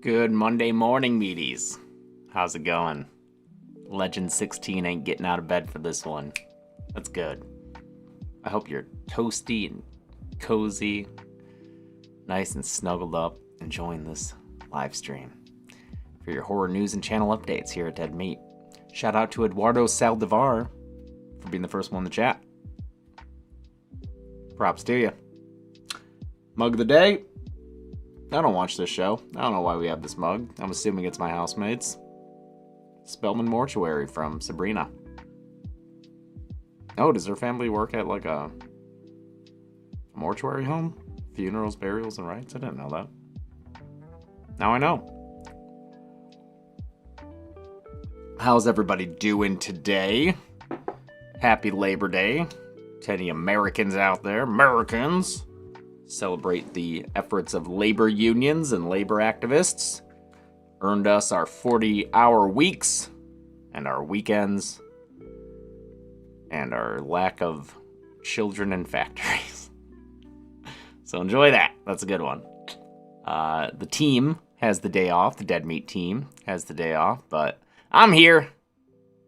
Good Monday morning, meaties. How's it going? Legend 16 ain't getting out of bed for this one. That's good. I hope you're toasty and cozy, nice and snuggled up, enjoying this live stream. For your horror news and channel updates here at Dead Meat. Shout out to Eduardo Saldivar for being the first one in the chat. Props to you. Mug of the day. I don't watch this show. I don't know why we have this mug. I'm assuming it's my housemate's. Spellman Mortuary from Sabrina. Oh, does her family work at like a mortuary home? Funerals, burials, and rites? I didn't know that. Now I know. How's everybody doing today? Happy Labor Day to any Americans out there. Americans! Celebrate the efforts of labor unions and labor activists. Earned us our 40-hour weeks and our weekends and our lack of children in factories. So enjoy that. That's a good one. The team has the day off. The Dead Meat team has the day off, but I'm here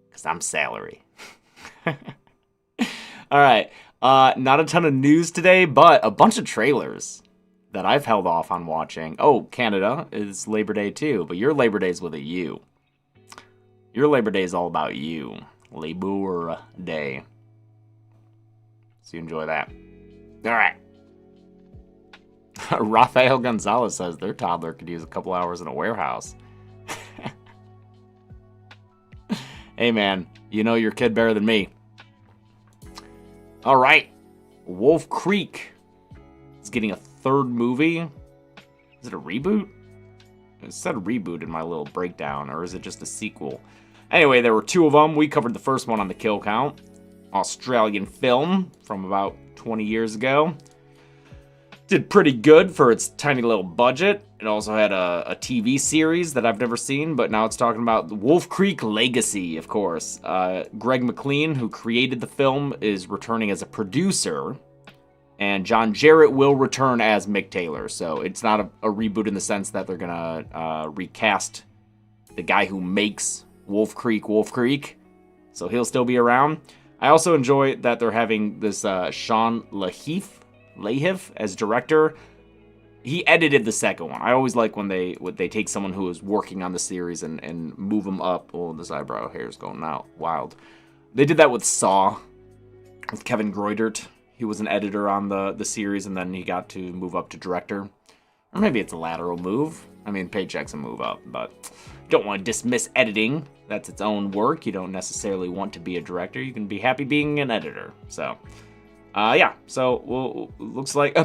because I'm salary. All right. Not a ton of news today, but a bunch of trailers that I've held off on watching. Oh, Canada is Labor Day too, but your Labor Day is with a U. Your Labor Day is all about you. Labor Day. So you enjoy that. All right. Rafael Gonzalez says their toddler could use a couple hours in a warehouse. Hey man, you know your kid better than me. All right, Wolf Creek is getting a third movie. Is it a reboot? It said reboot in my little breakdown, or is it just a sequel? Anyway, there were two of them. We covered the first one on the Kill Count. Australian film from about 20 years ago. Did pretty good for its tiny little budget. It also had a TV series that I've never seen, but now it's talking about Wolf Creek Legacy, of course. Greg McLean, who created the film, is returning as a producer, and John Jarrett will return as Mick Taylor. So it's not a reboot in the sense that they're gonna recast the guy who makes Wolf Creek. So he'll still be around. I also enjoy that they're having this Sean Lahiff as director. He edited the second one. I always like when they take someone who is working on the series and move them up. Oh, this eyebrow hair is going out wild. They did that with Saw, with Kevin Groidert. He was an editor on the series, and then he got to move up to director. Or maybe it's a lateral move. I mean, paycheck's a move up, but you don't want to dismiss editing. That's its own work. You don't necessarily want to be a director. You can be happy being an editor. So, yeah. So, looks like...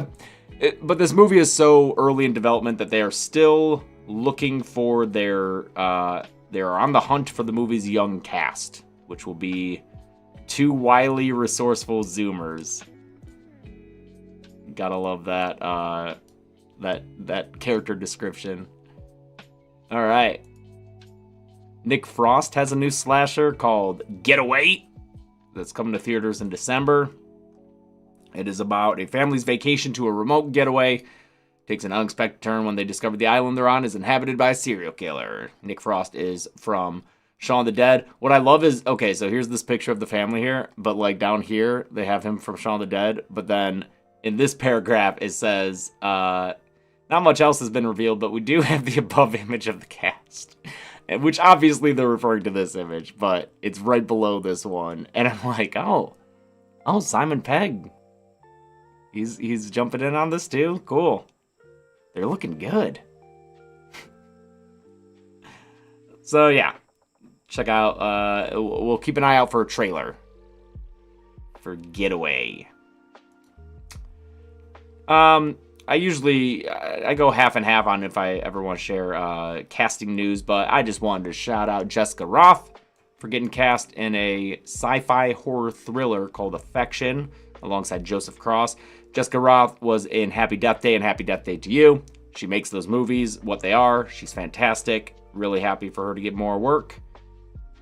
but this movie is so early in development that they are still looking for they're on the hunt for the movie's young cast, which will be two wily, resourceful Zoomers. Gotta love that that character description. All right. Nick Frost has a new slasher called Getaway that's coming to theaters in December. It is about a family's vacation to a remote getaway. Takes an unexpected turn when they discover the island they're on is inhabited by a serial killer. Nick Frost is from Shaun of the Dead. What I love is, okay, so here's this picture of the family here, but like down here, they have him from Shaun of the Dead, but then in this paragraph, it says, not much else has been revealed, but we do have the above image of the cast. Which obviously they're referring to this image, but it's right below this one. And I'm like, oh, Simon Pegg. He's jumping in on this too? Cool. They're looking good. So yeah, check out, we'll keep an eye out for a trailer for Getaway. I go half and half on if I ever want to share casting news, but I just wanted to shout out Jessica Roth for getting cast in a sci-fi horror thriller called Affection. alongside Joseph Cross. Jessica Roth was in Happy Death Day and Happy Death Day to You. She makes those movies what they are. She's fantastic. Really happy for her to get more work.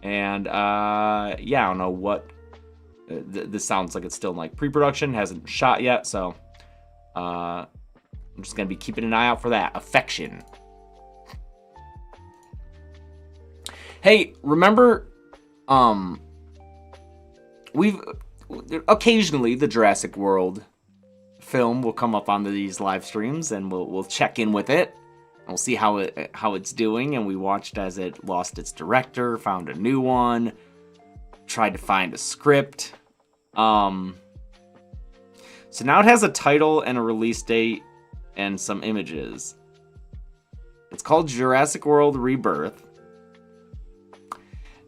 And yeah, I don't know what... this sounds like it's still in like pre-production. Hasn't shot yet, so... I'm just going to be keeping an eye out for that. Affection. Hey, remember... we've... occasionally, the Jurassic World film will come up on these live streams, and we'll check in with it. And we'll see how it's doing. And we watched as it lost its director, found a new one, tried to find a script. So now it has a title and a release date and some images. It's called Jurassic World Rebirth.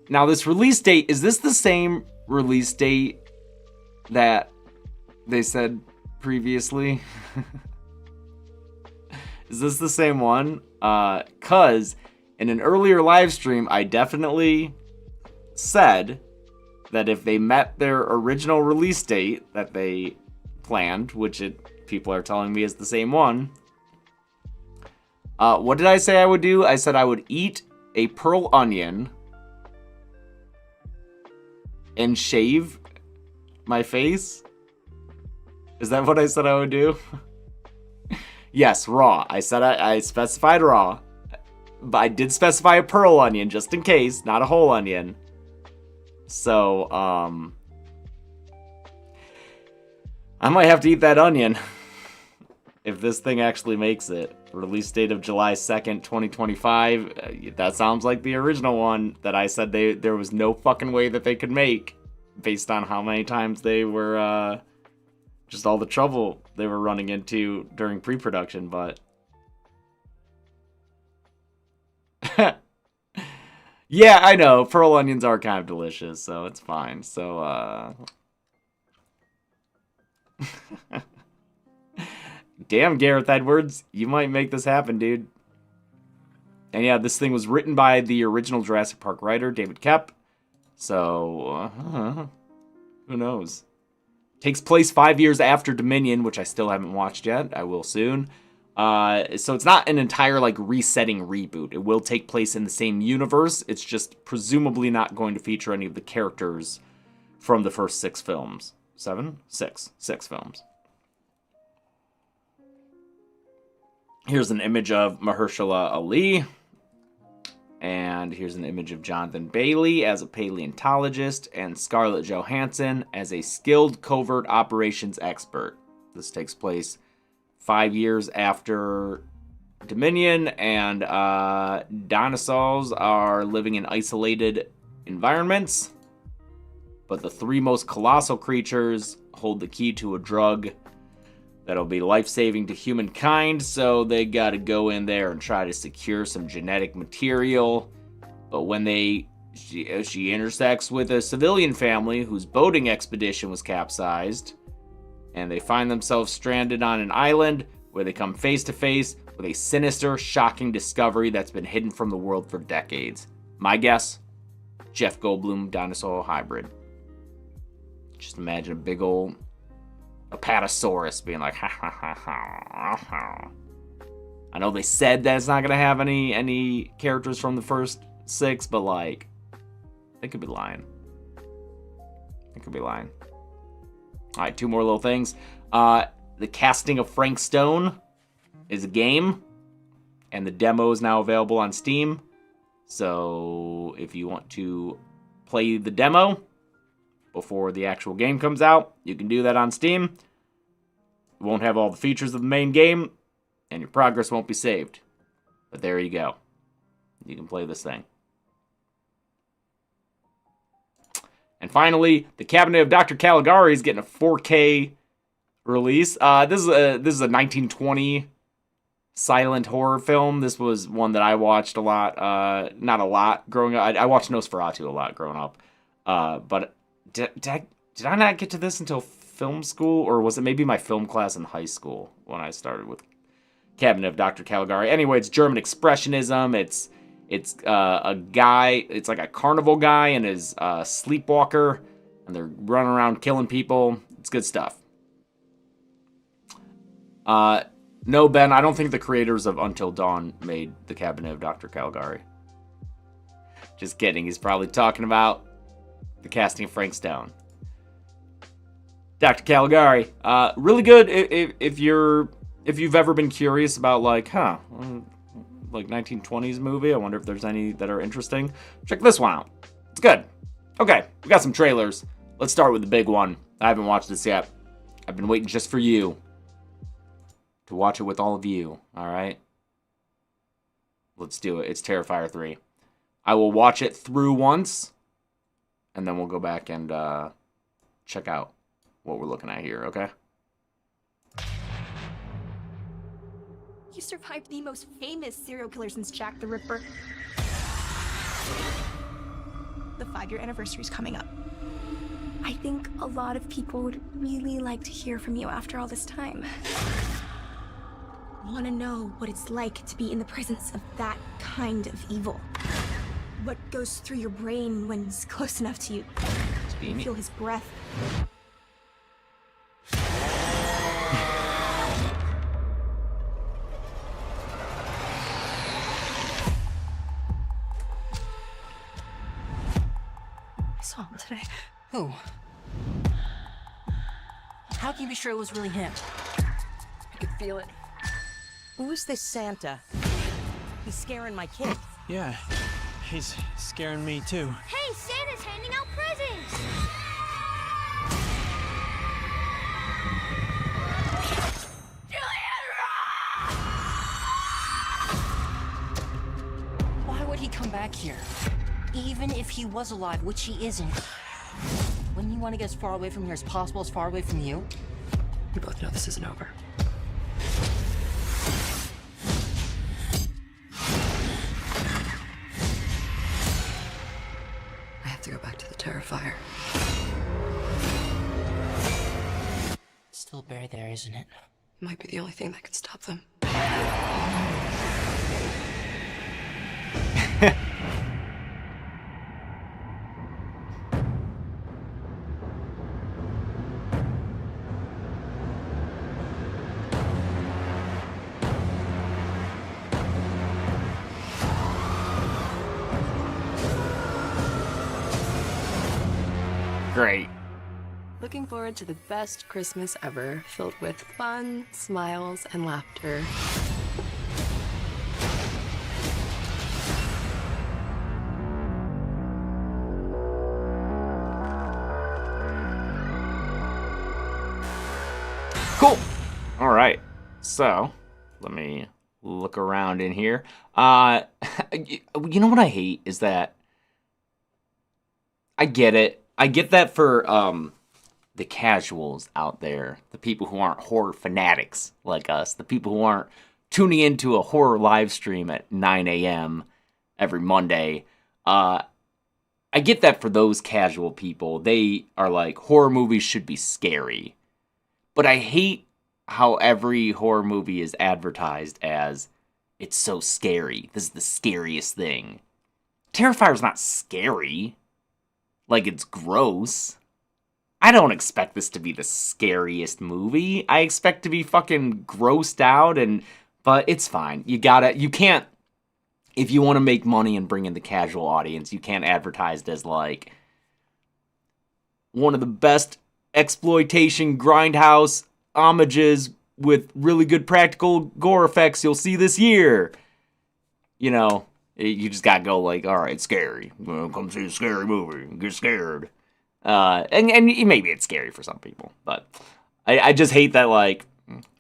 Now this release date, is this the same release date that they said previously? Is this the same one? 'Cause in an earlier live stream, I definitely said that if they met their original release date that they planned, which people are telling me is the same one. What did I say I would do? I said I would eat a pearl onion and shave my face. Is that what I said I would do? Yes, raw. I said I specified raw. But I did specify a pearl onion just in case, not a whole onion. So, I might have to eat that onion if this thing actually makes it. Release date of July 2nd, 2025. That sounds like the original one that I said there was no fucking way that they could make based on how many times they were, just all the trouble they were running into during pre-production, but... yeah, I know. Pearl onions are kind of delicious, so it's fine. So, damn, Gareth Edwards, you might make this happen, dude. And yeah, this thing was written by the original Jurassic Park writer, David Koepp. So, who knows? Takes place 5 years after Dominion, which I still haven't watched yet. I will soon. So it's not an entire, like, resetting reboot. It will take place in the same universe. It's just presumably not going to feature any of the characters from the first 6 films. 7? 6. 6 films. Here's an image of Mahershala Ali. And here's an image of Jonathan Bailey as a paleontologist and Scarlett Johansson as a skilled covert operations expert. This takes place 5 years after Dominion, and dinosaurs are living in isolated environments. But the 3 most colossal creatures hold the key to a drug that'll be life-saving to humankind, so they gotta go in there and try to secure some genetic material. But when she intersects with a civilian family whose boating expedition was capsized, and they find themselves stranded on an island where they come face to face with a sinister, shocking discovery that's been hidden from the world for decades. My guess, Jeff Goldblum dinosaur hybrid. Just imagine a big old Apatosaurus being like, ha ha ha ha ha. I know they said that it's not gonna have any characters from the first 6, but like, they could be lying. They could be lying. Alright, 2 more little things. The casting of Frank Stone is a game, and the demo is now available on Steam. So if you want to play the demo before the actual game comes out, you can do that on Steam. It won't have all the features of the main game, and your progress won't be saved. But there you go. You can play this thing. And finally, The Cabinet of Dr. Caligari is getting a 4K release. This is a 1920 silent horror film. This was one that I watched a lot. Not a lot growing up. I watched Nosferatu a lot growing up. But did I not get to this until film school? Or was it maybe my film class in high school when I started with Cabinet of Dr. Caligari? Anyway, it's German Expressionism. It's a guy, it's like a carnival guy and his sleepwalker, and they're running around killing people. It's good stuff. No, Ben, I don't think the creators of Until Dawn made the Cabinet of Dr. Caligari. Just kidding. He's probably talking about the casting of Frank Stone. Dr. Caligari, really good if you've ever been curious about like 1920s movie. I wonder if there's any that are interesting. Check this one out. It's good. Okay, we got some trailers. Let's start with the big one. I haven't watched this yet. I've been waiting just for you to watch it with all of you. All right, let's do it. It's Terrifier 3. I will watch it through once, and then we'll go back and check out what we're looking at here, okay? You survived the most famous serial killer since Jack the Ripper. The 5-year anniversary is coming up. I think a lot of people would really like to hear from you after all this time. I want to know what it's like to be in the presence of that kind of evil. What goes through your brain when he's close enough to you. You feel his breath. I saw him today. Who? How can you be sure it was really him? I could feel it. Who's this Santa? He's scaring my kids. Yeah, he's scaring me too. Hey, Santa's handing out presents! Why would he come back here? Even if he was alive, which he isn't. Wouldn't you want to get as far away from here as possible, as far away from you? You both know this isn't over. I have to go back to the Terrifier. It's still buried there, isn't it? Might be the only thing that can stop them. Great. Looking forward to the best Christmas ever, filled with fun, smiles, and laughter. Cool. All right. So, let me look around in here. You know what I hate is that I get it. I get that for the casuals out there, the people who aren't horror fanatics like us, the people who aren't tuning into a horror live stream at 9 a.m. every Monday. I get that for those casual people. They are like, horror movies should be scary. But I hate how every horror movie is advertised as, it's so scary. This is the scariest thing. Terrifier's not scary. Like, it's gross. I don't expect this to be the scariest movie. I expect to be fucking grossed out, but it's fine. You can't, if you want to make money and bring in the casual audience, you can't advertise it as, like, one of the best exploitation grindhouse homages with really good practical gore effects you'll see this year. You know, you just gotta go like, all right, scary. Well, come see a scary movie. Get scared. And maybe it's scary for some people, but I just hate that, like,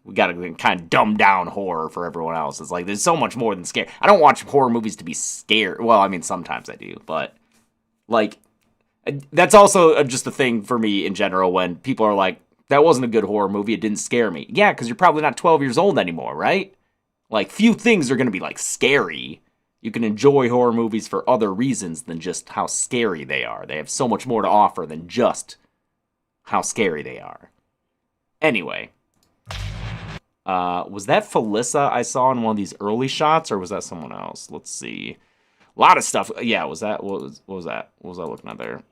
we gotta kind of dumb down horror for everyone else. It's like, there's so much more than scary. I don't watch horror movies to be scared. Well, I mean, sometimes I do, but, like, that's also just a thing for me in general when people are like, that wasn't a good horror movie, it didn't scare me. Yeah, because you're probably not 12 years old anymore, right? Like, few things are gonna be, like, scary. You can enjoy horror movies for other reasons than just how scary they are. They have so much more to offer than just how scary they are. Anyway. Was that Felissa I saw in one of these early shots, or was that someone else? Let's see. A lot of stuff. Yeah, was that? What was that? What was I looking at there?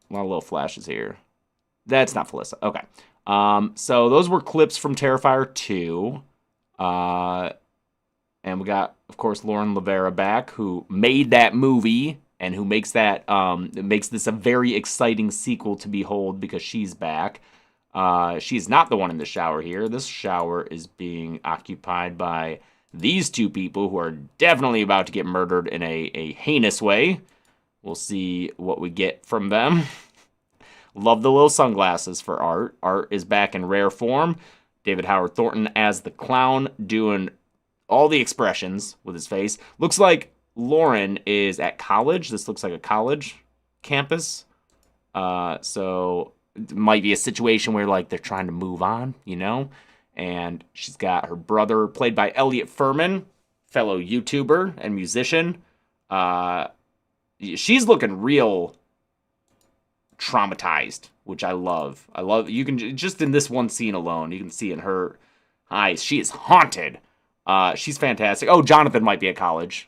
A lot of little flashes here. That's not Felissa. Okay. So those were clips from Terrifier 2. And we got, of course, Lauren Rivera back, who made that movie and who makes that makes this a very exciting sequel to behold because she's back. She's not the one in the shower here. This shower is being occupied by these two people who are definitely about to get murdered in a heinous way. We'll see what we get from them. Love the little sunglasses for Art. Art is back in rare form. David Howard Thornton as the clown doing all the expressions with his face. Looks like Lauren is at college. This looks like a college campus. So it might be a situation where like they're trying to move on, you know? And she's got her brother played by Elliot Furman, fellow YouTuber and musician. She's looking real traumatized, which I love. You can just in this one scene alone, you can see in her eyes, she is haunted. She's fantastic. Oh, Jonathan might be at college.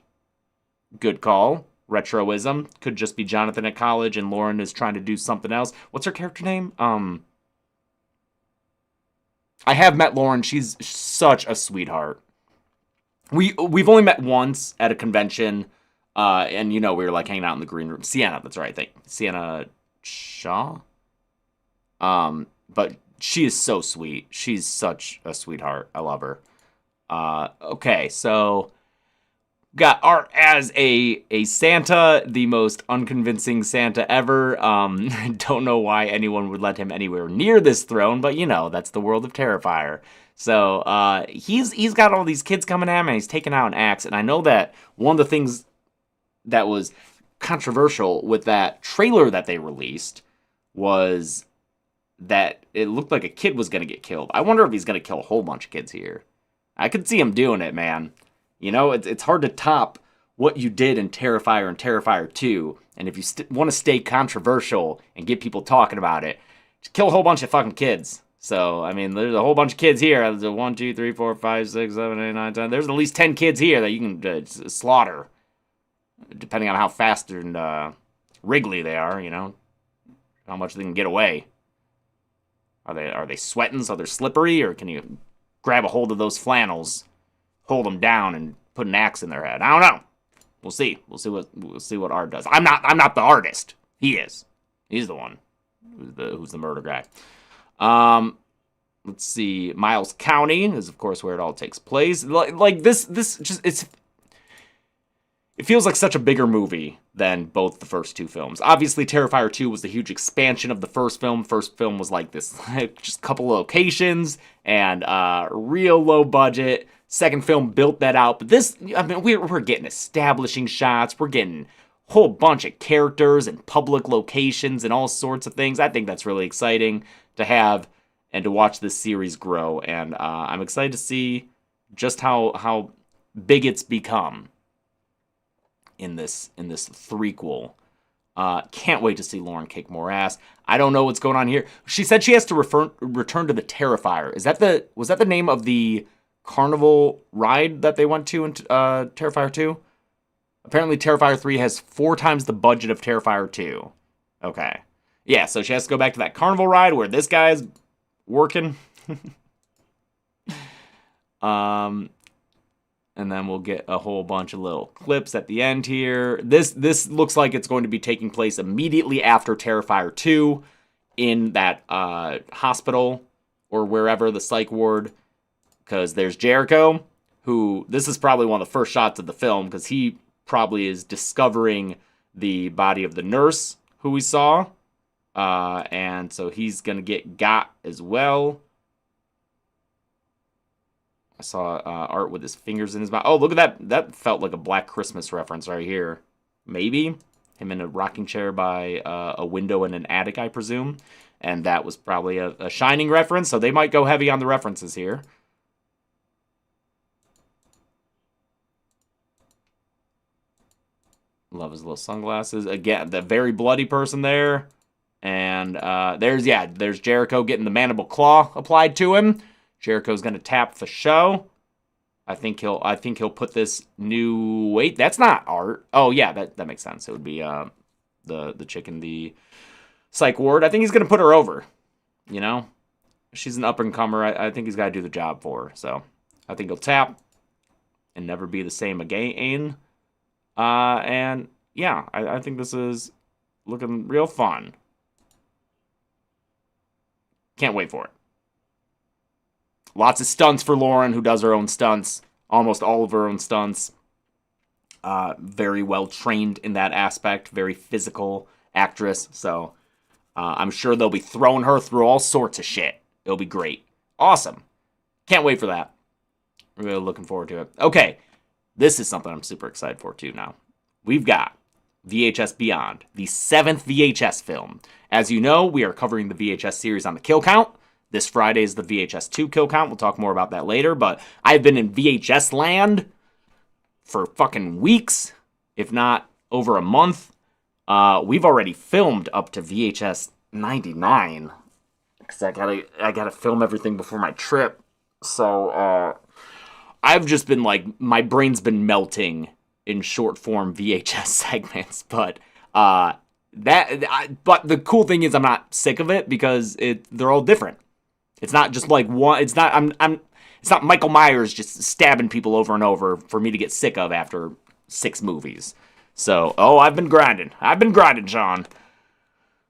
Good call. Retroism. Could just be Jonathan at college and Lauren is trying to do something else. What's her character name? I have met Lauren. She's such a sweetheart. We've only met once at a convention, and you know we were like hanging out in the green room. Sienna, that's right. I think Sienna Shaw. But she is so sweet. She's such a sweetheart. I love her. Okay, so got Art as a Santa, the most unconvincing Santa ever. Don't know why anyone would let him anywhere near this throne, but you know, that's the world of Terrifier. So, he's got all these kids coming at him and he's taking out an axe. And I know that one of the things that was controversial with that trailer that they released was that it looked like a kid was going to get killed. I wonder if he's going to kill a whole bunch of kids here. I could see him doing it, man. You know, it's hard to top what you did in Terrifier and Terrifier 2. And if you want to stay controversial and get people talking about it, just kill a whole bunch of fucking kids. So, I mean, there's a whole bunch of kids here. There's 1, 2, 3, 4, 5, 6, 7, 8, 9, 10. There's at least 10 kids here that you can slaughter. Depending on how fast and wriggly they are, you know. How much they can get away. Are they sweating so they're slippery? Or can you grab a hold of those flannels, hold them down, and put an axe in their head? I don't know. We'll see. We'll see what Art does. I'm not the artist. He is. He's the one who's the murder guy. Let's see. Miles County is of course where it all takes place. Like this just it feels like such a bigger movie than both the first two films. Obviously, Terrifier 2 was the huge expansion of the first film. First film was like this, just a couple of locations and real low budget. Second film built that out. But this, I mean, we're getting establishing shots. We're getting a whole bunch of characters and public locations and all sorts of things. I think that's really exciting to have and to watch this series grow. And I'm excited to see just how big it's become in this threequel. Can't wait to see Lauren kick more ass. I don't know what's going on here. She said she has to return to the Terrifier. Was that the name of the carnival ride that they went to in Terrifier 2? Apparently Terrifier 3 has 4 times the budget of Terrifier 2. Okay. Yeah, so she has to go back to that carnival ride where this guy's working. And then we'll get a whole bunch of little clips at the end here. This looks like it's going to be taking place immediately after Terrifier 2 in that hospital or wherever, the psych ward. Because there's Jericho, who, this is probably one of the first shots of the film, because he probably is discovering the body of the nurse who we saw. And so he's going to get got as well. I saw Art with his fingers in his mouth. Oh, look at that. That felt like a Black Christmas reference right here. Maybe. Him in a rocking chair by a window in an attic, I presume. And that was probably a Shining reference, so they might go heavy on the references here. Love his little sunglasses. Again, the very bloody person there. And there's Jericho getting the mandible claw applied to him. Jericho's gonna tap the show. I think he'll put this new. Wait, that's not Art. Oh yeah, that makes sense. It would be the chick in the psych ward. I think he's gonna put her over. You know, she's an up-and-comer. I think he's got to do the job for her. So I think he'll tap and never be the same again. And yeah, I think this is looking real fun. Can't wait for it. Lots of stunts for Lauren, who does her own stunts. Almost all of her own stunts. Very well trained in that aspect. Very physical actress. So I'm sure they'll be throwing her through all sorts of shit. It'll be great. Awesome. Can't wait for that. Really looking forward to it. Okay. This is something I'm super excited for too now. We've got VHS Beyond, the 7th VHS film. As you know, we are covering the VHS series on the kill count. This Friday is the VHS 2 kill count. We'll talk more about that later, but I've been in VHS land for fucking weeks, if not over a month. We've already filmed up to VHS 99, because I gotta film everything before my trip. So, I've just been like, my brain's been melting in short form VHS segments, but but the cool thing is I'm not sick of it because they're all different. It's not just like one. It's not it's not Michael Myers just stabbing people over and over for me to get sick of after 6 movies. So, I've been grinding, Sean.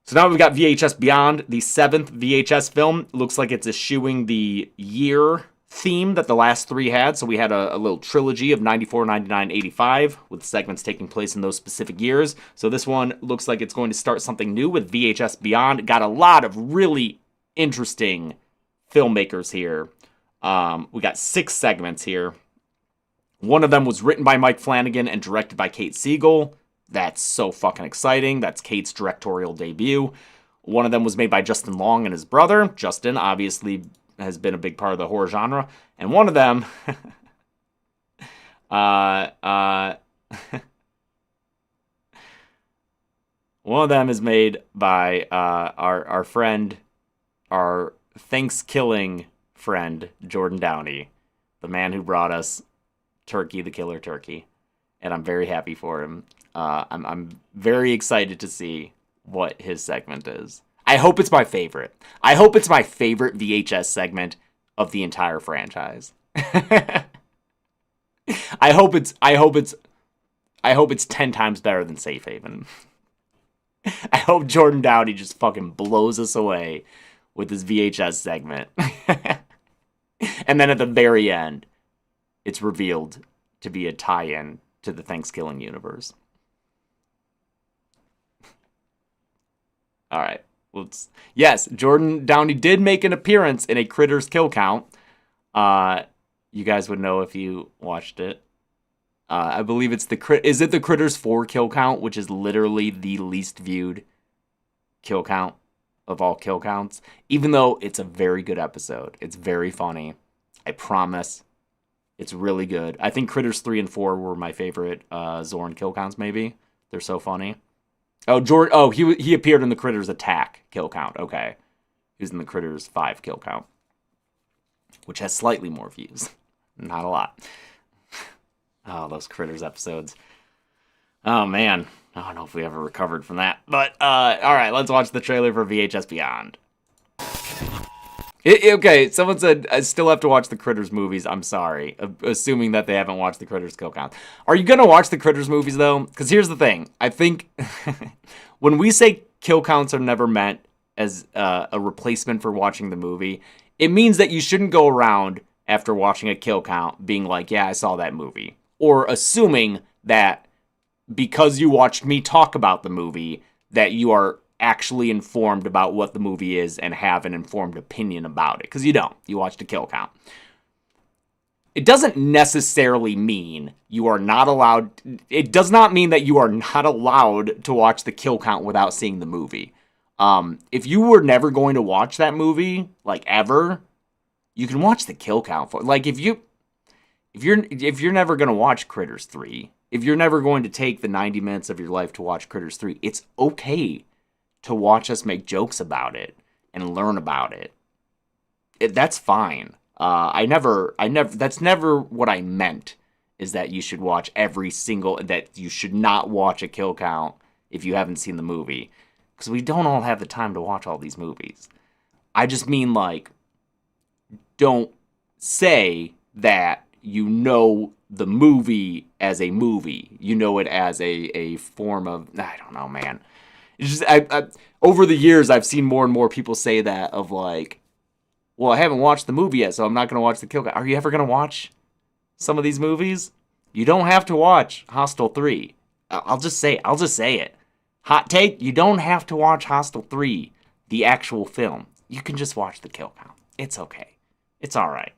So now we've got VHS Beyond, the 7th VHS film. Looks like it's eschewing the year theme that the last 3 had. So we had a little trilogy of 94, 99, 85 with segments taking place in those specific years. So this one looks like it's going to start something new with VHS Beyond. It got a lot of really interesting filmmakers here. We got 6 segments here. One of them was written by Mike Flanagan and directed by Kate Siegel. That's so fucking exciting. That's Kate's directorial debut. One of them was made by Justin Long and his brother. Justin obviously has been a big part of the horror genre. And one of them one of them is made by our friend, our Thanksgiving friend, Jordan Downey, the man who brought us Turkey, the Killer Turkey. And I'm very happy for him. I'm very excited to see what his segment is. I hope it's my favorite. I hope it's my favorite VHS segment of the entire franchise. I hope it's 10 times better than Safe Haven. I hope Jordan Downey just fucking blows us away with his VHS segment. And then at the very end, it's revealed to be a tie-in to the Thanksgiving universe. All right. Yes, Jordan Downey did make an appearance in a Critters kill count. You guys would know if you watched it. I believe it's is it the Critters 4 kill count, which is literally the least viewed kill count of all kill counts, even though it's a very good episode. It's very funny. I promise. It's really good. I think Critters 3 and 4 were my favorite Zorn kill counts, maybe. They're so funny. He appeared in the Critters Attack kill count. Okay. He was in the Critters 5 kill count, which has slightly more views. Not a lot. Oh, those Critters episodes. Oh, man. I don't know if we ever recovered from that. But, all right, let's watch the trailer for VHS Beyond. Okay, someone said, I still have to watch the Critters movies. I'm sorry. Assuming that they haven't watched the Critters kill count. Are you going to watch the Critters movies, though? Because here's the thing. I think when we say kill counts are never meant as a replacement for watching the movie, it means that you shouldn't go around after watching a kill count being like, yeah, I saw that movie. Or assuming that because you watched me talk about the movie, that you are actually informed about what the movie is and have an informed opinion about it. Because you don't. You watched a kill count. It doesn't necessarily mean you are not allowed... It does not mean that you are not allowed to watch the kill count without seeing the movie. If you were never going to watch that movie, like ever, you can watch the kill count for... Like, if you're never going to watch Critters 3, if you're never going to take the 90 minutes of your life to watch Critters 3, it's okay to watch us make jokes about it and learn about it. That's fine. That's never what I meant, is that you should watch that you should not watch a kill count if you haven't seen the movie. Because we don't all have the time to watch all these movies. I just mean, like, don't say that you know the movie as a movie. You know it as a form of, I don't know, man. It's just, I over the years, I've seen more and more people say that of like, well, I haven't watched the movie yet, so I'm not going to watch The Kill Guy. Are you ever going to watch some of these movies? You don't have to watch Hostel 3. I'll just say it. Hot take, you don't have to watch Hostel 3, the actual film. You can just watch The Kill Count. It's okay. It's all right.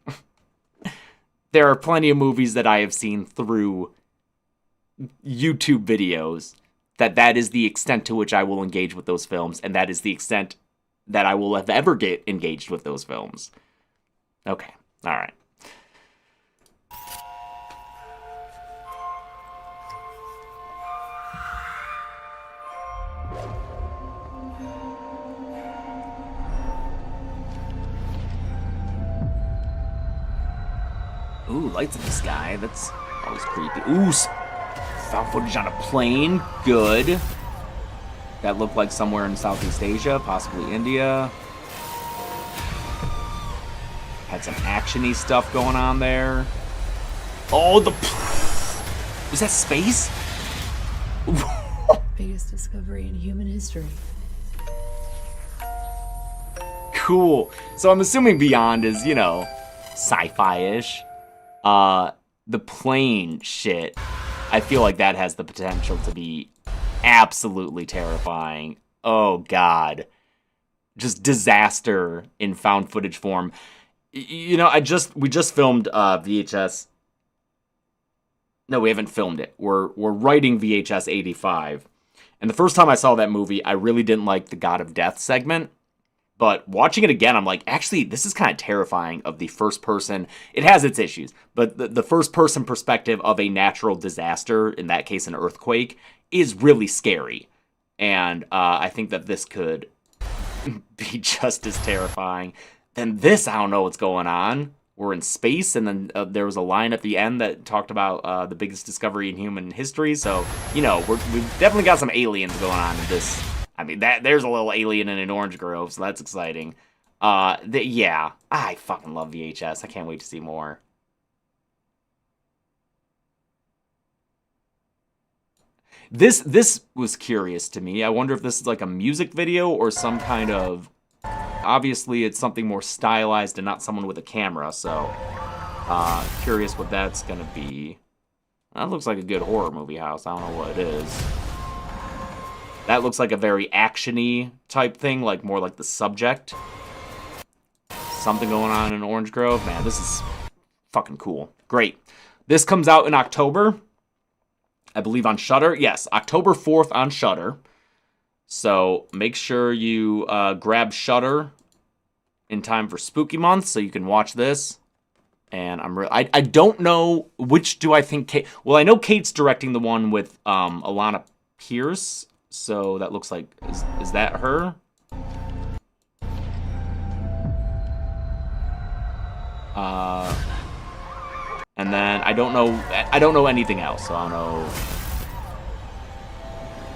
There are plenty of movies that I have seen through YouTube videos that is the extent to which I will engage with those films, and that is the extent that I will have ever get engaged with those films. Okay. All right. Ooh, lights in the sky. That's always creepy. Ooh, found footage on a plane. Good. That looked like somewhere in Southeast Asia, possibly India. Had some action-y stuff going on there. Oh, was that space? Biggest discovery in human history. Cool. So I'm assuming Beyond is, you know, sci-fi-ish. The plane shit, I feel like that has the potential to be absolutely terrifying. Oh God, just disaster in found footage form. You know, we just filmed VHS. No, we haven't filmed it. We're writing VHS 85, and the first time I saw that movie, I really didn't like the God of Death segment. But watching it again, I'm like, actually, this is kind of terrifying of the first person. It has its issues, but the first person perspective of a natural disaster, in that case, an earthquake, is really scary. And I think that this could be just as terrifying. Then this, I don't know what's going on. We're in space, and then there was a line at the end that talked about the biggest discovery in human history. So, you know, we've definitely got some aliens going on in this. I mean, there's a little alien in an orange grove, so that's exciting. Yeah, I fucking love VHS. I can't wait to see more. This was curious to me. I wonder if this is like a music video or some kind of... Obviously, it's something more stylized and not someone with a camera, so... curious what that's gonna be. That looks like a good horror movie house. I don't know what it is. That looks like a very action-y type thing, like more like The Subject. Something going on in Orange Grove. Man, this is fucking cool. Great. This comes out in October, I believe on Shudder. Yes, October 4th on Shudder. So make sure you grab Shudder in time for Spooky Month so you can watch this. And I don't know which do I think Kate... Well, I know Kate's directing the one with Alana Pierce. So that looks like, is that her? And then I don't know anything else, so I don't know.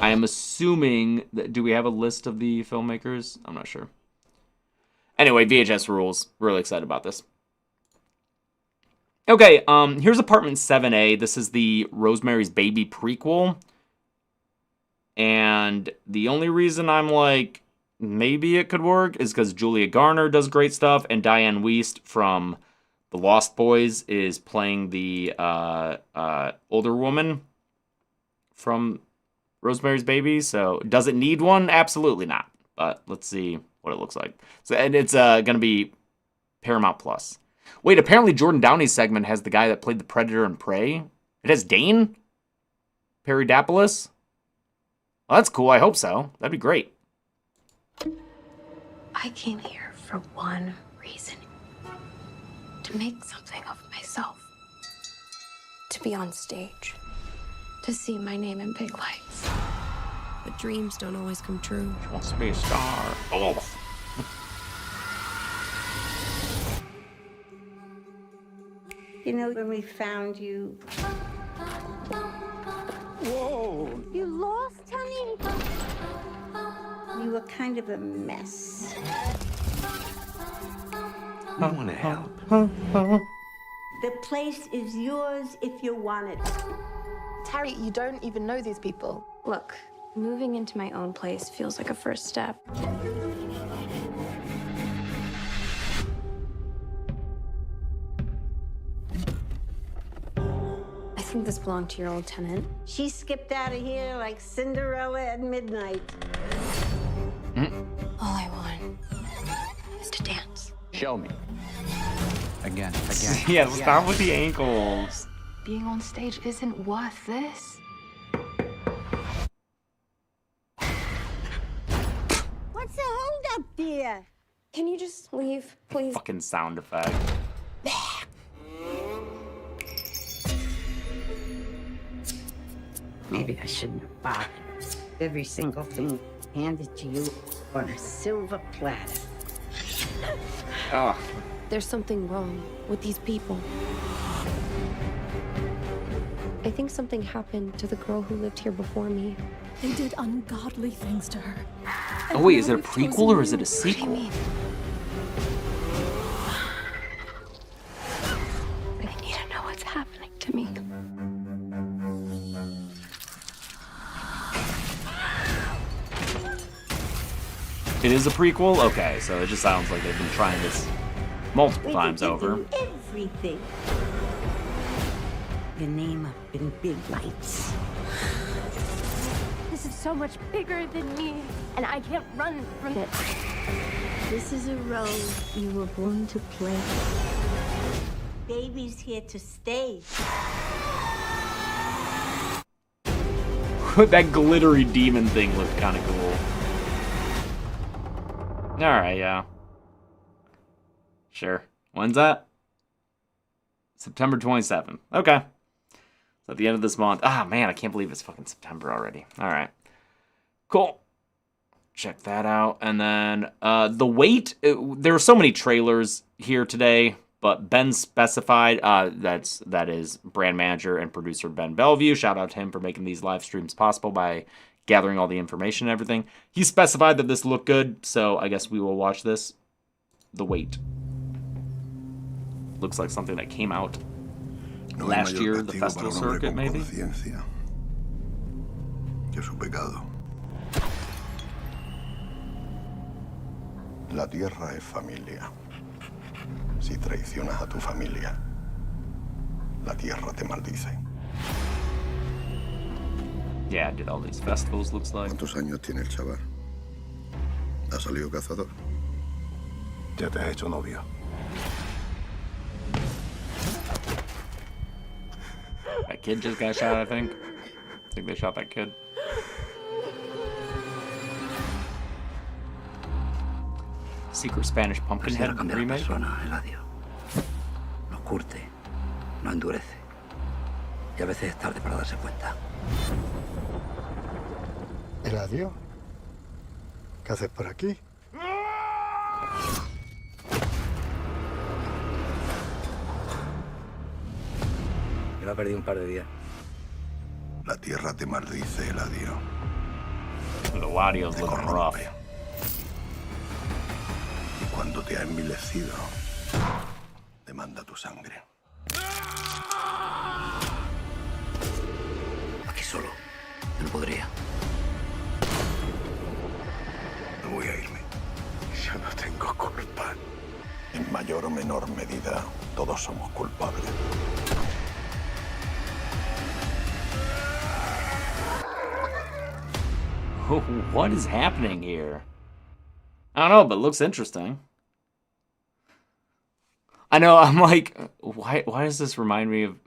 I am assuming that, do we have a list of the filmmakers? I'm not sure. Anyway, VHS rules. Really excited about this. Okay, here's Apartment 7A. This is the Rosemary's Baby prequel. And the only reason I'm like, maybe it could work is because Julia Garner does great stuff, and Diane Wiest from The Lost Boys is playing the older woman from Rosemary's Baby. So does it need one? Absolutely not. But let's see what it looks like. So, and it's going to be Paramount Plus. Wait, apparently Jordan Downey's segment has the guy that played the Predator and Prey. It has Dane Paradopoulos. Well, that's cool. I hope so. That'd be great. I came here for one reason. To make something of myself. To be on stage. To see my name in big lights. But dreams don't always come true. She wants to be a star. Oh. You know, when we found you... Whoa! You lost, honey? You were kind of a mess. We want to help. The place is yours if you want it. Terry, you don't even know these people. Look, moving into my own place feels like a first step. I think this belonged to your old tenant. She skipped out of here like Cinderella at midnight. All I want is to dance. Show me. Again. Yeah, stop with the ankles. Being on stage isn't worth this. What's the holdup, dear? Can you just leave, please? Fucking sound effect. Maybe I shouldn't have bothered. Every single thing handed to you on a silver platter. Oh. There's something wrong with these people. I think something happened to the girl who lived here before me. They did ungodly things to her. Oh wait, is it a prequel or is it a sequel? I need to know what's happening to me. It is a prequel? Okay, so it just sounds like they've been trying this multiple times over. Everything. Your name up in big lights. This is so much bigger than me, and I can't run from it. This is a role you were born to play. Baby's here to stay. That glittery demon thing looked kind of cool. Alright, yeah. Sure. When's that? September 27th. Okay. So at the end of this month. Ah, man, I can't believe it's fucking September already. Alright. Cool. Check that out. And then, The Wait. There are so many trailers here today, but Ben specified, that is brand manager and producer Ben Bellevue. Shout out to him for making these live streams possible by gathering all the information and everything. He specified that this looked good, so I guess we will watch this. The Wait. Looks like something that came out last year, the festival circuit, maybe? Que su pecado. La tierra es familia. Si traicionas a tu familia, la tierra te maldice. Yeah, did all these festivals, looks like. ¿Cuántos años tiene el chaval? ¿Ha salido cazador? Ya te has hecho novio. That kid just got shot, I think. I think they shot that kid. Secret Spanish Pumpkinhead remake. No curte, no endurece. Y a veces es tarde para darse cuenta. Eladio, ¿qué haces por aquí? Me ha perdido un par de días. La tierra te maldice, Eladio. Eladio's looking rough. Y cuando te ha envilecido, demanda tu sangre. Aquí solo. No podría. No voy a irme. Yo no tengo culpa. En mayor o menor medida, todos somos culpables. What is happening here? I don't know, but it looks interesting. I know, I'm like, why does this remind me of...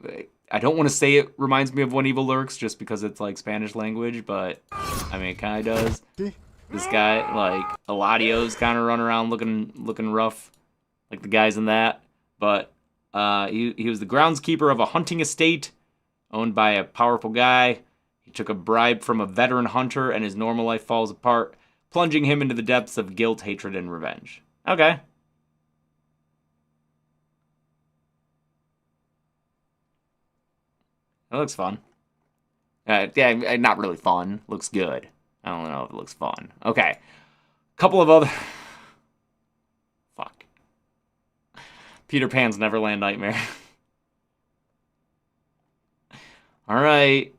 I don't want to say it reminds me of When Evil Lurks just because it's like Spanish language, but I mean, it kind of does. This guy, like, Eladio's kind of running around looking rough, like the guys in that. But he was the groundskeeper of a hunting estate owned by a powerful guy. He took a bribe from a veteran hunter, and his normal life falls apart, plunging him into the depths of guilt, hatred, and revenge. Okay. That looks fun. Yeah, not really fun. Looks good. I don't know if it looks fun. Okay. Couple of other... Fuck. Peter Pan's Neverland Nightmare. All right.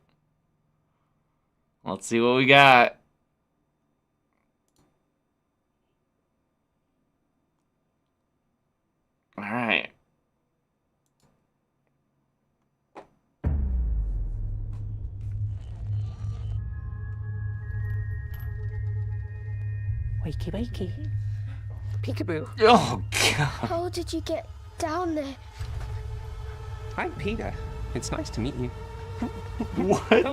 Let's see what we got. All right. Wakey, wakey. Peekaboo. Oh, God. How did you get down there? Hi, Peter. It's nice to meet you. What?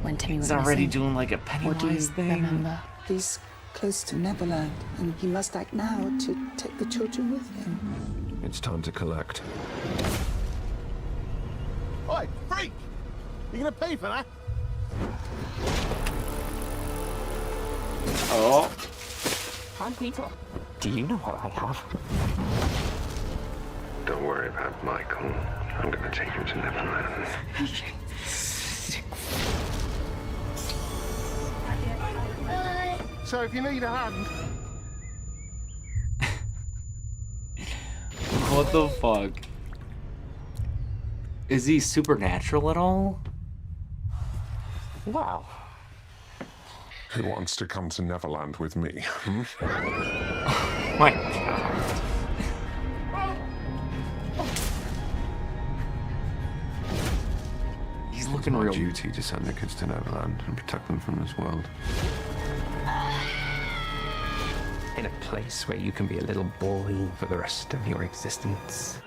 When Timmy was He's already missing, doing like a what do you Pennywise thing. remember? He's close to Neverland, and he must act now to take the children with him. It's time to collect. Oi, freak! You gonna pay for that? Oh. Hi, Peter. Do you know what I have? Don't worry about Michael. I'm gonna take him to Neverland. So if you need a hand... What the fuck? Is he supernatural at all? Wow. Who wants to come to Neverland with me? Oh my God. He's looking real. It's my duty to send the kids to Neverland and protect them from this world. In a place where you can be a little boy for the rest of your existence.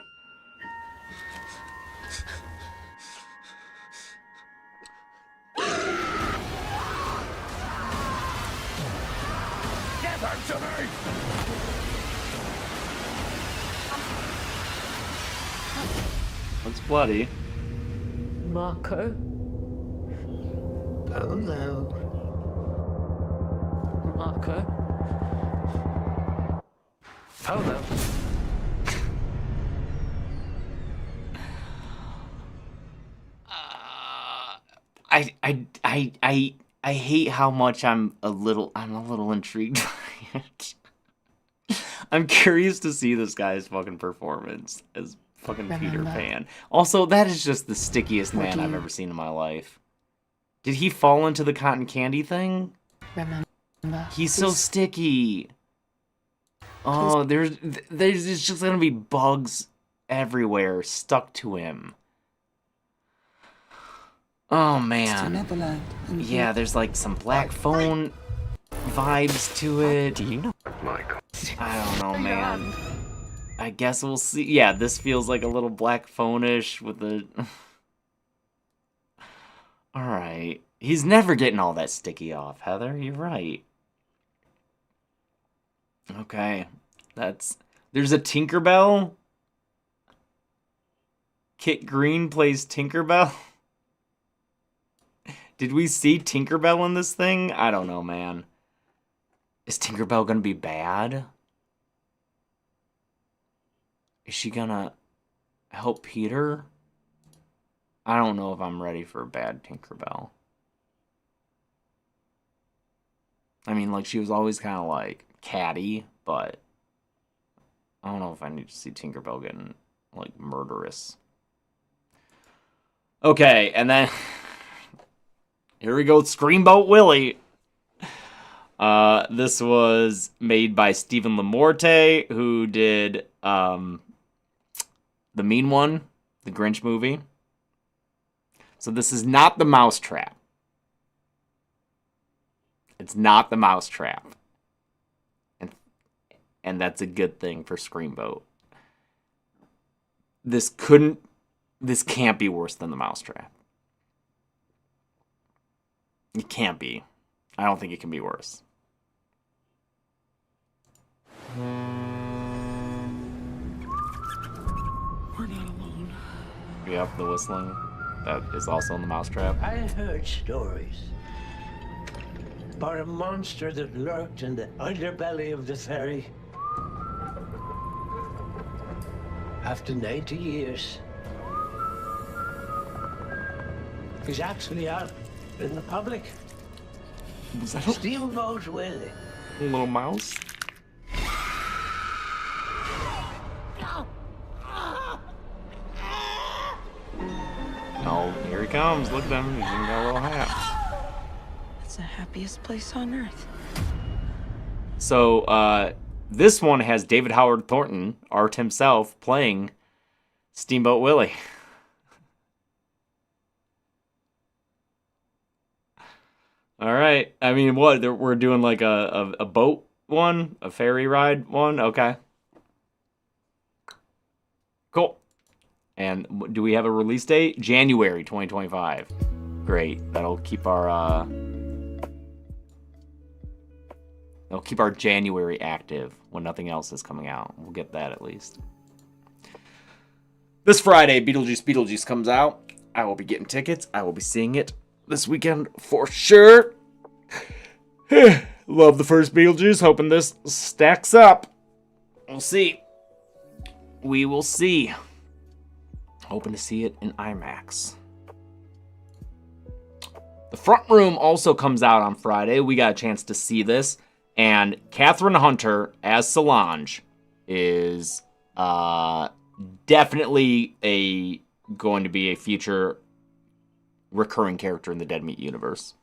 Get her to me! Looks bloody. Marco. Hello. Marco. Polo. I hate how much I'm a little intrigued by it. I'm curious to see this guy's fucking performance as fucking Peter Pan. Also, that is just the stickiest man I've ever seen in my life. Did he fall into the cotton candy thing? Remember. He's so sticky. Oh, there's just gonna be bugs everywhere stuck to him. Oh man. Neverland. Yeah, there's like some black phone vibes to it. Do you know Michael? I don't know, man. I guess we'll see. Yeah, this feels like a little black phone-ish with the... Alright. He's never getting all that sticky off, Heather. You're right. Okay. There's a Tinkerbell. Kit Green plays Tinkerbell. Did we see Tinkerbell in this thing? I don't know, man. Is Tinkerbell gonna be bad? Is she gonna help Peter? I don't know if I'm ready for a bad Tinkerbell. I mean, like, she was always kind of, like, catty, but I don't know if I need to see Tinkerbell getting, like, murderous. Okay, and then... Here we go, Steamboat Willie. This was made by Stephen Lamorte, who did The Mean One, the Grinch movie. So this is not The Mousetrap. It's not The Mousetrap. And that's a good thing for Steamboat. This can't be worse than The Mousetrap. It can't be. I don't think it can be worse. We're not alone. Yep, the whistling. That is also in The Mousetrap. I heard stories about a monster that lurked in the underbelly of the ferry. After 90 years, he's actually out in the public. Was that Steamboat Willie. a little mouse? comes. Look at him. He's even got a little hat. It's the happiest place on earth. So, this one has David Howard Thornton, Art himself, playing Steamboat Willie. All right. I mean, what? We're doing like a boat one? A ferry ride one? Okay. Cool. And do we have a release date? January 2025. Great. That'll keep our January active when nothing else is coming out. We'll get that at least. This Friday, Beetlejuice comes out. I will be getting tickets. I will be seeing it this weekend for sure. Love the first Beetlejuice. Hoping this stacks up. We'll see. We will see. Hoping to see it in IMAX. The Front Room also comes out on Friday. We got a chance to see this. And Catherine Hunter as Solange is definitely going to be a future recurring character in the Dead Meat universe.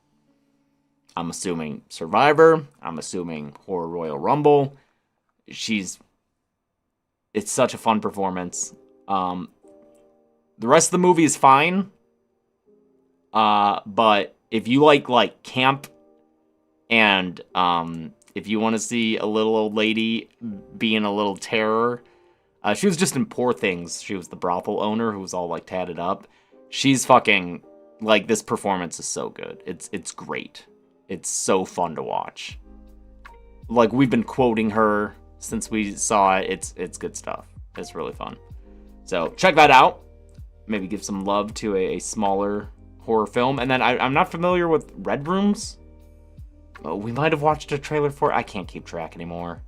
I'm assuming Survivor. I'm assuming Horror Royal Rumble. It's such a fun performance. The rest of the movie is fine. But if you like camp and if you want to see a little old lady being a little terror, she was just in Poor Things. She was the brothel owner who was all like tatted up. She's fucking like, this performance is so good. It's great. It's so fun to watch. Like, we've been quoting her since we saw it. It's good stuff. It's really fun. So check that out. Maybe give some love to a smaller horror film. And then I'm not familiar with Red Rooms. Oh, we might have watched a trailer for it. I can't keep track anymore.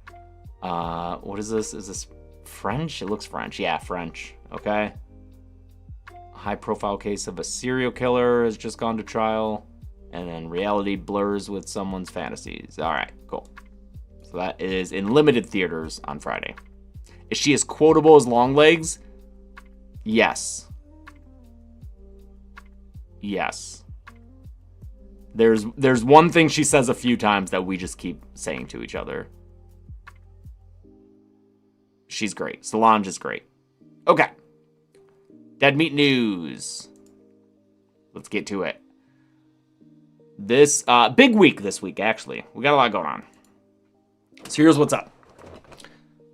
What is this? Is this French? It looks French. Yeah, French. Okay. A high-profile case of a serial killer has just gone to trial. And then reality blurs with someone's fantasies. All right, cool. So that is in limited theaters on Friday. Is she as quotable as Longlegs? Yes. Yes. There's one thing she says a few times that we just keep saying to each other. She's great. Solange is great. Okay. Dead Meat News. Let's get to it. This big week this week, actually. We got a lot going on. So here's what's up.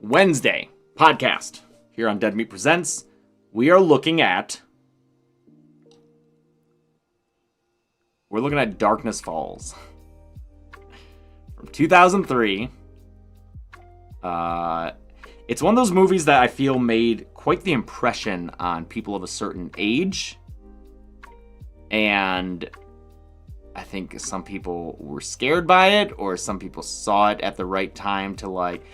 Wednesday, podcast here on Dead Meat Presents. We are looking at Darkness Falls from 2003. It's one of those movies that I feel made quite the impression on people of a certain age. And I think some people were scared by it, or some people saw it at the right time to like...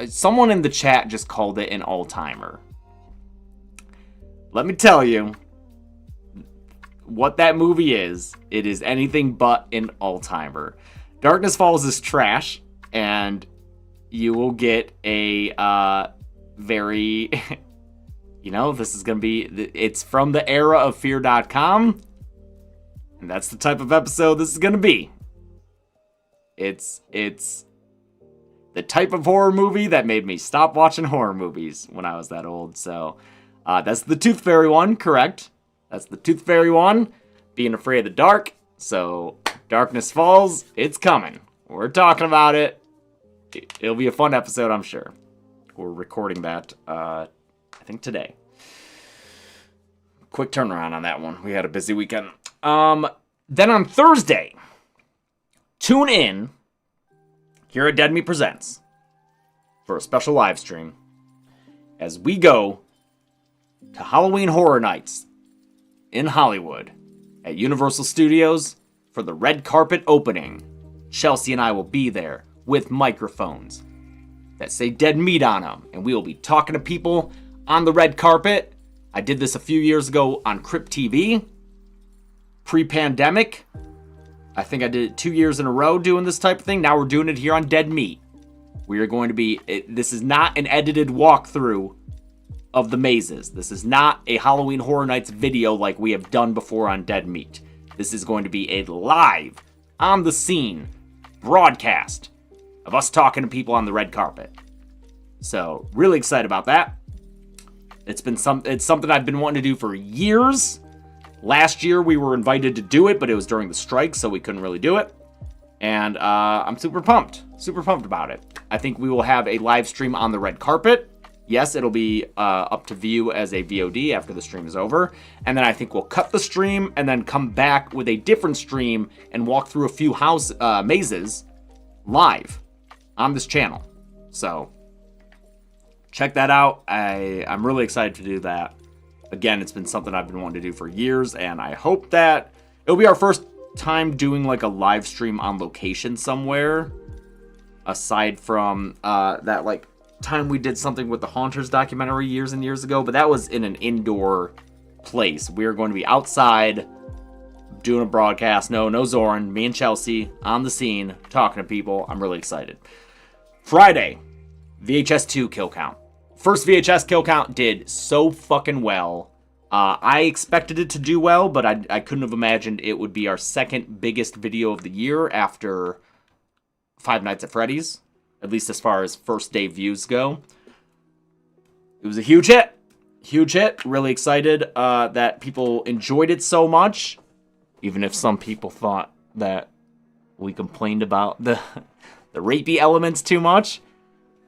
Someone in the chat just called it an all-timer. Let me tell you what that movie is. It is anything but an all-timer. Darkness Falls is trash, and you will get a very... this is going to be... It's from the era of Fear.com. And that's the type of episode this is going to be. It's the type of horror movie that made me stop watching horror movies when I was that old. So that's the Tooth Fairy one, correct? That's the Tooth Fairy one. Being afraid of the dark. So Darkness Falls, it's coming. We're talking about it. It'll be a fun episode, I'm sure. We're recording that, I think today. Quick turnaround on that one. We had a busy weekend. Then on Thursday, tune in here at Dead Meat Presents for a special live stream as we go to Halloween Horror Nights in Hollywood at Universal Studios for the red carpet opening. Chelsea and I will be there with microphones that say Dead Meat on them, and we will be talking to people on the red carpet. I did this a few years ago on Crypt TV, pre-pandemic. I think I did it 2 years in a row doing this type of thing. Now we're doing it here on Dead Meat. We are going to be... this is not an edited walkthrough of the mazes. This is not a Halloween Horror Nights video like we have done before on Dead Meat. This is going to be a live, on the scene, broadcast of us talking to people on the red carpet. So, really excited about that. It's something I've been wanting to do for years. Last year we were invited to do it, but it was during the strike, so we couldn't really do it. And I'm super pumped about it. I think we will have a live stream on the red carpet. Yes, it'll be up to view as a VOD after the stream is over. And then I think we'll cut the stream and then come back with a different stream and walk through a few mazes live on this channel. So check that out. I'm really excited to do that. Again, it's been something I've been wanting to do for years, and I hope that it'll be our first time doing like a live stream on location somewhere, aside from that like time we did something with the Haunters documentary years and years ago, but that was in an indoor place. We're going to be outside doing a broadcast. No Zoran, me and Chelsea on the scene talking to people. I'm really excited. Friday, VHS 2 kill count. First VHS kill count did so fucking well. I expected it to do well, but I couldn't have imagined it would be our second biggest video of the year after Five Nights at Freddy's, at least as far as first day views go. It was a huge hit. Huge hit. Really excited that people enjoyed it so much, even if some people thought that we complained about the rapey elements too much.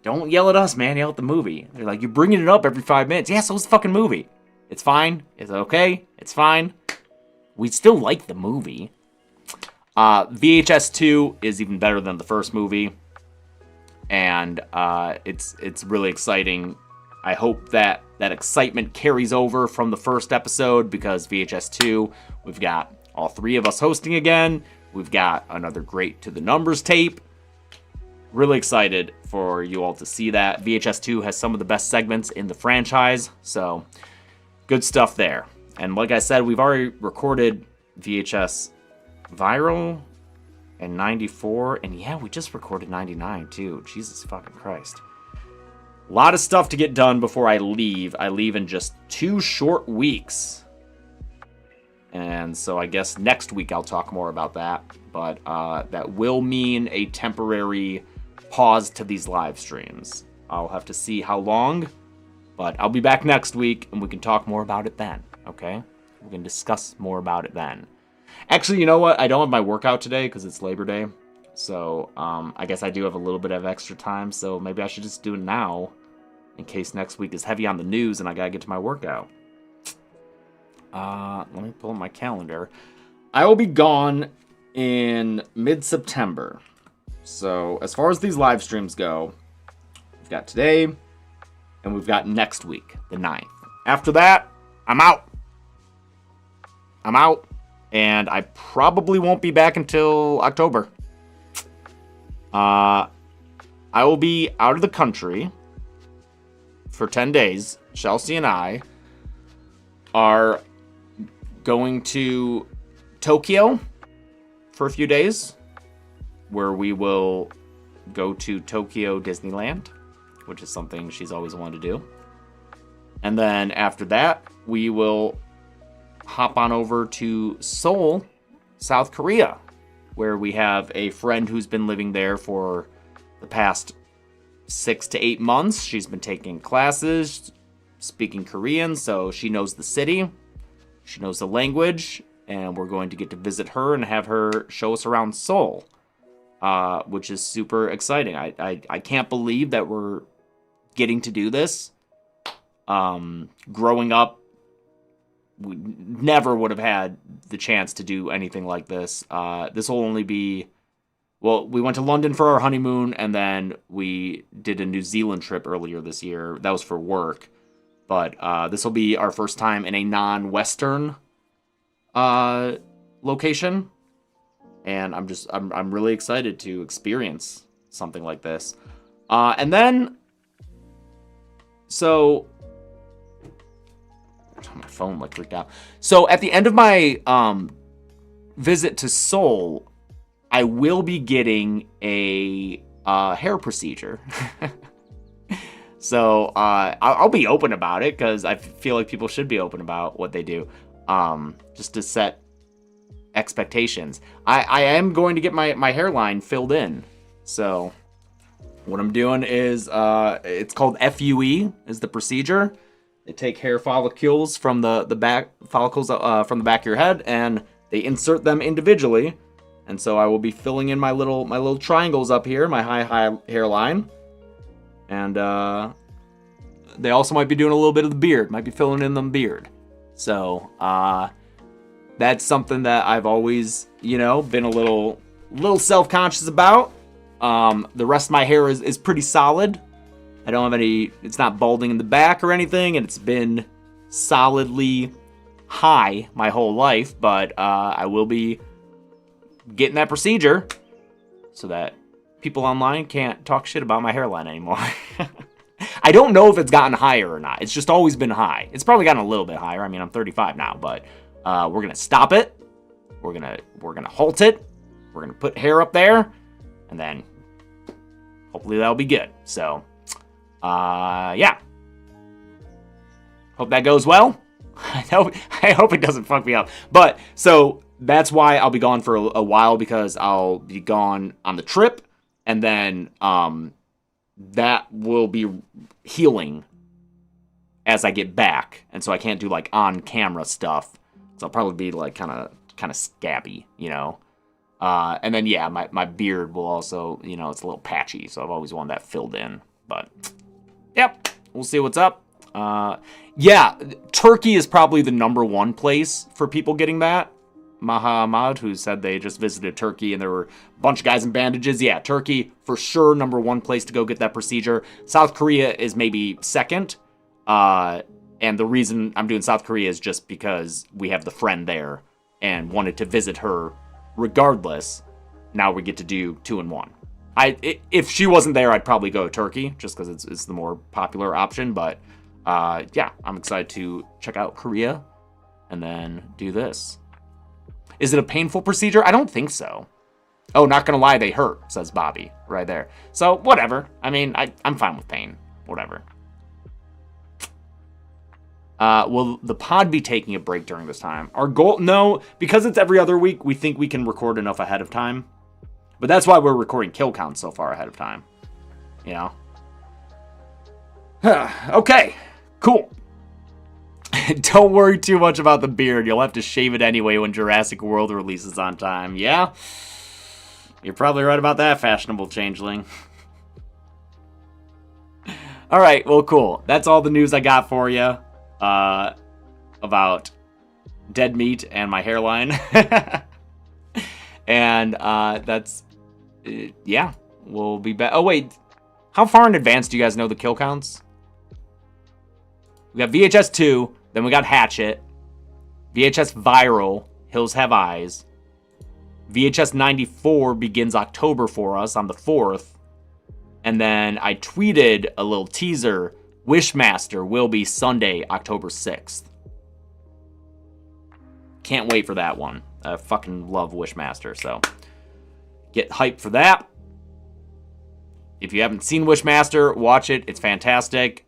Don't yell at us, man. Yell at the movie. They're like, you're bringing it up every 5 minutes. Yeah, so it's the fucking movie. It's fine. It's okay. It's fine. We still like the movie. VHS 2 is even better than the first movie. And it's really exciting. I hope that excitement carries over from the first episode, because VHS 2, we've got all three of us hosting again. We've got another great To the Numbers tape. Really excited for you all to see that. VHS 2 has some of the best segments in the franchise, so good stuff there. And like I said, we've already recorded VHS Viral and 94, and yeah, we just recorded 99 too. Jesus fucking Christ. A lot of stuff to get done before I leave. I leave in just 2 short weeks. And so I guess next week I'll talk more about that. But that will mean a temporary pause to these live streams. I'll have to see how long, but I'll be back next week and we can talk more about it then, okay? We can discuss more about it then. Actually, you know what? I don't have my workout today because it's Labor Day. So I guess I do have a little bit of extra time, so maybe I should just do it now in case next week is heavy on the news and I gotta get to my workout. Let me pull up my calendar. I will be gone in mid-September. So as far as these live streams go, we've got today and we've got next week, the 9th. After that, I'm out. And I probably won't be back until October. I will be out of the country for 10 days. Chelsea and I are going to Tokyo for a few days, where we will go to Tokyo Disneyland, which is something she's always wanted to do. And then after that, we will hop on over to Seoul, South Korea, where we have a friend who's been living there for the past 6 to 8 months. She's been taking classes, speaking Korean, so she knows the city, she knows the language, and we're going to get to visit her and have her show us around Seoul, which is super exciting. I can't believe that we're getting to do this. Growing up, we never would have had the chance to do anything like this. This will only be... Well, we went to London for our honeymoon, and then we did a New Zealand trip earlier this year. That was for work. But this will be our first time in a non-Western location. And I'm really excited to experience something like this. And then... So... My phone like freaked out. So at the end of my visit to Seoul, I will be getting a hair procedure. So I'll be open about it because I feel like people should be open about what they do, just to set expectations. I am going to get my hairline filled in. So what I'm doing is it's called FUE is the procedure. They take hair follicles from the back follicles from the back of your head and they insert them individually. And so I will be filling in my little triangles up here, my high hairline. And they also might be doing a little bit of the beard, might be filling in the beard. So that's something that I've always, been a little self-conscious about. The rest of my hair is pretty solid. I don't have any, it's not balding in the back or anything, and it's been solidly high my whole life, but I will be getting that procedure so that people online can't talk shit about my hairline anymore. I don't know if it's gotten higher or not. It's just always been high. It's probably gotten a little bit higher. I mean, I'm 35 now, but we're gonna stop it. We're gonna halt it. We're gonna put hair up there, and then hopefully that'll be good. So, yeah. Hope that goes well. I hope it doesn't fuck me up. But so that's why I'll be gone for a while, because I'll be gone on the trip, and then that will be healing as I get back, and so I can't do like on camera stuff. So I'll probably be like kind of scabby, and then yeah, my beard will also, it's a little patchy, so I've always wanted that filled in. But yep, we'll see what's up. Yeah, Turkey is probably the #1 place for people getting that. Mahamad, who said they just visited Turkey and there were a bunch of guys in bandages. Yeah, Turkey, for sure, #1 place to go get that procedure. South Korea is maybe second. And the reason I'm doing South Korea is just because we have the friend there and wanted to visit her regardless. Now we get to do 2 in 1. If she wasn't there, I'd probably go to Turkey just because it's the more popular option. But yeah, I'm excited to check out Korea and then do this. Is it a painful procedure? I don't think so. Oh, not gonna lie, they hurt, says Bobby right there. So whatever. I mean, I'm fine with pain. Whatever. Will the pod be taking a break during this time? Our goal, no, because it's every other week, we think we can record enough ahead of time. But that's why we're recording kill counts so far ahead of time. Okay, cool. Don't worry too much about the beard. You'll have to shave it anyway when Jurassic World releases on time. Yeah? You're probably right about that, fashionable changeling. Alright, well, cool. That's all the news I got for you. About dead meat and my hairline. And that's yeah, we'll be back. Oh wait, how far in advance do you guys know the kill counts? We got VHS 2, then we got Hatchet, VHS Viral, Hills Have Eyes, VHS 94 begins October for us on the 4th, and then I tweeted a little teaser. Wishmaster will be Sunday, October 6th. Can't wait for that one. I fucking love Wishmaster, so get hyped for that. If you haven't seen Wishmaster, watch it. It's fantastic.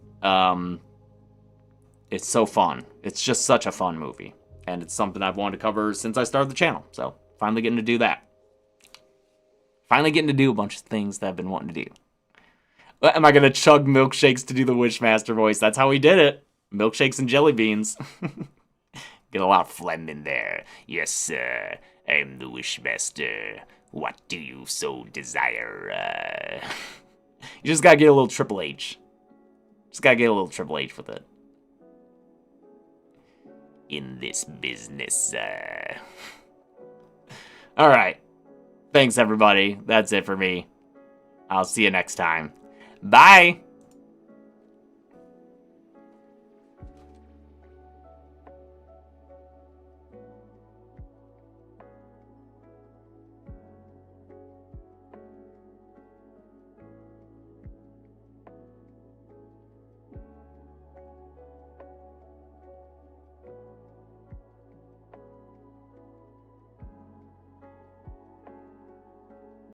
It's so fun. It's just such a fun movie. And it's something I've wanted to cover since I started the channel. So finally getting to do that. Finally getting to do a bunch of things that I've been wanting to do. Am I going to chug milkshakes to do the Wishmaster voice? That's how he did it. Milkshakes and jelly beans. Get a lot of phlegm in there. Yes, sir. I am the Wishmaster. What do you so desire? You just got to get a little Triple H. Just got to get a little Triple H with it. In this business. All right. Thanks, everybody. That's it for me. I'll see you next time. Bye!